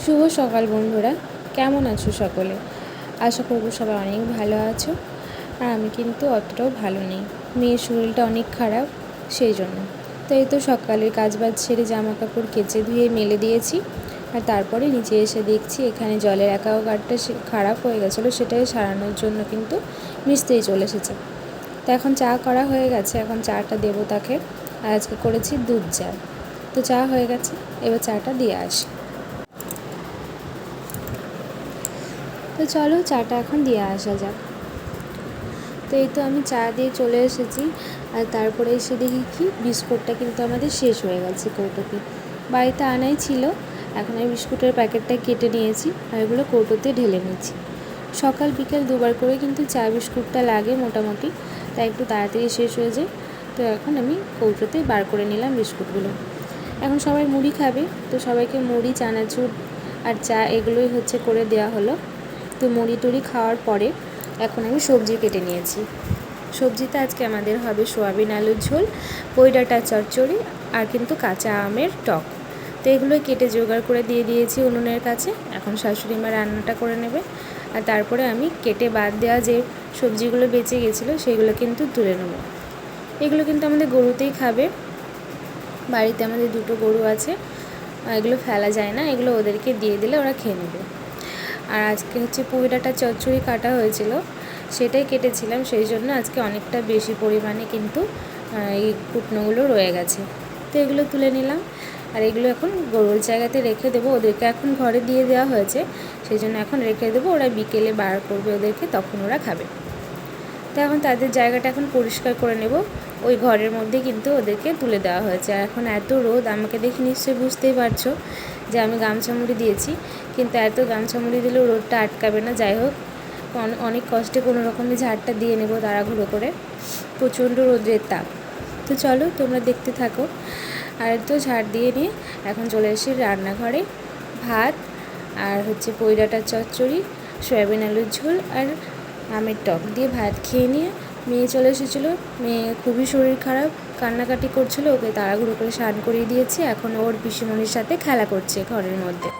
শুভ সকাল বন্ধুরা, কেমন আছো সকলে? আশা করবো সবাই অনেক ভালো আছো। আর আমি কিন্তু অতটাও ভালো নেই, মেয়ের শরীরটা অনেক খারাপ, সেই জন্য। তো এই তো সকালের কাজবাজ ছেড়ে জামা কাপড় কেচে ধুয়ে মেলে দিয়েছি। আর তারপরে নিচে এসে দেখছি এখানে জলের অ্যাকোয়াগার্ডটা খারাপ হয়ে গেছিলো, সেটাই সারানোর জন্য কিন্তু মিস্ত্রি চলে এসেছে। তো এখন চা করা হয়ে গেছে, এখন চাটা দেবো তাকে। আর আজকে করেছি দুধ চা। তো চা হয়ে গেছে, এবার চাটা দিয়ে আসি। তো চলো চাটা এখন দিয়ে আসা যাক। তো এই তো আমি চা দিয়ে চলে এসেছি। আর তারপরে এসে দেখি কি বিস্কুটটা কিন্তু আমাদের শেষ হয়ে গেছে কৌটোতে। বাড়িতে আনাই ছিল, এখন আমি বিস্কুটের প্যাকেটটা কেটে নিয়েছি আর এগুলো কৌটোতে ঢেলে নিয়েছি। সকাল বিকেল দুবার করে কিন্তু চা বিস্কুটটা লাগে মোটামুটি, তাই একটু তাড়াতাড়ি শেষ হয়ে যায়। তো এখন আমি কৌটোতে বার করে নিলাম বিস্কুটগুলো। এখন সবাই মুড়ি খাবে, তো সবাইকে মুড়ি, চানাচুর আর চা এগুলোই হচ্ছে করে দেওয়া হলো। তো মুড়ি টুড়ি খাওয়ার পরে এখন আমি সবজি কেটে নিয়েছি। সবজিতে আজকে আমাদের হবে সোয়াবিন আলুর ঝোল, পই ডাঁটার চচ্চড়ি আর কিন্তু কাঁচা আমের টক। তো এগুলোই কেটে জোগাড় করে দিয়ে দিয়েছি উনুনের কাছে। এখন শাশুড়ি মা রান্নাটা করে নেবে। আর তারপরে আমি কেটে বাদ দেওয়া যে সবজিগুলো বেঁচে গেছিলো সেগুলো কিন্তু তুলে নেব। এগুলো কিন্তু আমাদের গরুতেই খাবে, বাড়িতে আমাদের দুটো গরু আছে, এগুলো ফেলা যায় না, এগুলো ওদেরকে দিয়ে দিলে ওরা খেয়ে নেবে। আর আজকে হচ্ছে পুঁই ডাঁটার চচ্চড়ি কাটা হয়েছিল, সেটাই কেটেছিলাম, সেই জন্য আজকে অনেকটা বেশি পরিমাণে কিন্তু এই কুটনোগুলো রয়ে গেছে। তো এগুলো তুলে নিলাম। আর এগুলো এখন গরুর জায়গাতে রেখে দেবো, ওদেরকে এখন ঘরে দিয়ে দেওয়া হয়েছে, সেই জন্য এখন রেখে দেবো। ওরা বিকেলে বার করবে ওদেরকে, তখন ওরা খাবে। তো এখন তাদের জায়গাটা এখন পরিষ্কার করে নেব। ওই ঘরের মধ্যে কিন্তু ওদেরকে তুলে দেওয়া হয়েছে। আর এখন এত রোদ, আমাকে দেখে নিশ্চয়ই বুঝতেই পারছো যে আমি গামছা মুড়ি দিয়েছি, কিন্তু এত গামছা মুড়ি দিলেও রোদটা আটকাবে না। যাই হোক, অনেক কষ্টে কোনো রকমে ঝাড়টা দিয়ে নেব তাড়াহুড়ো করে, প্রচণ্ড রোদের তাপ। তো চলো তোমরা দেখতে থাকো। আর তো ঝাড় দিয়ে নিয়ে এখন চলে এসে রান্নাঘরে। ভাত আর হচ্ছে পই ডাঁটার চচ্চড়ি, সয়াবিন আলুর ঝোল আর আমের টক দিয়ে ভাত খেয়ে নিয়ে মেয়ে চলে এসেছিলো। মেয়ে খুবই শরীর খারাপ, কান্নাকাটি করছিলো, ওকে তাড়াহুড়ো করে স্নান করিয়ে দিয়েছি। এখন ওর পিসিমণির সাথে খেলা করছে ঘরের মধ্যে।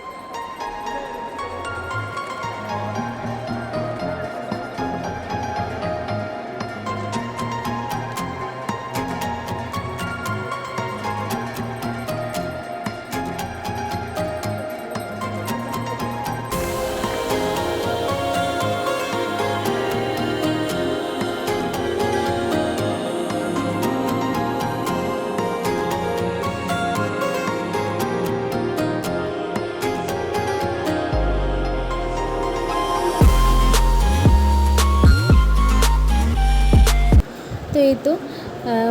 তো এই তো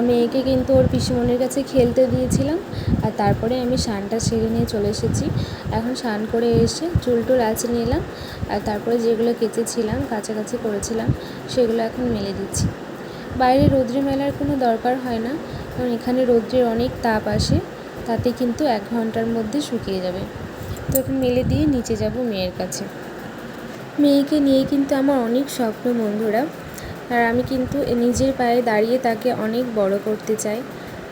মেয়েকে কিন্তু ওর পিসিমণির কাছে খেলতে দিয়েছিলাম। আর তারপরে আমি স্নানটা সেরে নিয়ে চলে এসেছি। এখন স্নান করে এসে চুল টুল আঁচড়ে নিলাম। আর তারপরে যেগুলো কেচেছিলাম, কাছাকাছি করেছিলাম, সেগুলো এখন মেলে দিচ্ছি। বাইরে রৌদ্রে মেলার কোনো দরকার হয় না, কারণ এখানে রৌদ্রের অনেক তাপ আসে, তাতে কিন্তু 1 ঘন্টার মধ্যে শুকিয়ে যাবে। তো এখন মেলে দিয়ে নিচে যাব মেয়ের কাছে। মেয়েকে নিয়ে কিন্তু আমার অনেক স্বপ্ন বন্ধুরা। আর আমি কিন্তু নিজের পায়ে দাঁড়িয়ে তাকে অনেক বড় করতে চাই।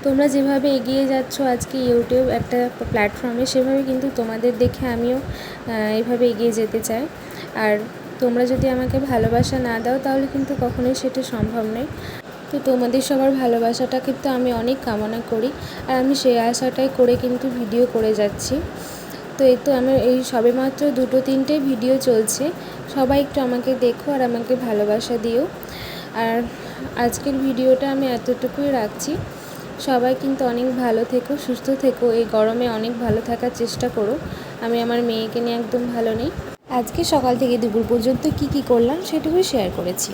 তোমরা যেভাবে এগিয়ে যাচ্ছ আজকে ইউটিউব একটা প্ল্যাটফর্মে, সেভাবে কিন্তু তোমাদের দেখে আমিও এইভাবে এগিয়ে যেতে চাই। আর তোমরা যদি আমাকে ভালোবাসা না দাও তাহলে কিন্তু কখনোই সেটা সম্ভব নয়। তো তোমাদের সবার ভালোবাসাটা কিন্তু আমি অনেক কামনা করি, আর আমি সেই আশাটাই করে কিন্তু ভিডিও করে যাচ্ছি। তো এই তো আমার এই সবেমাত্র 2-3টে ভিডিও চলছে, সবাই একটু আমাকে দেখো আর আমাকে ভালোবাসা দিও। আর আজকের ভিডিওটা আমি এতটুকুই রাখছি। সবাই কিন্তু অনেক ভালো থেকো, সুস্থ থেকো, এই গরমে অনেক ভালো থাকার চেষ্টা করো। আমি আমার মেয়েকে নিয়ে একদম ভালো নেই। আজকে সকাল থেকে দুপুর পর্যন্ত কি করলাম সেটুকুই শেয়ার করেছি।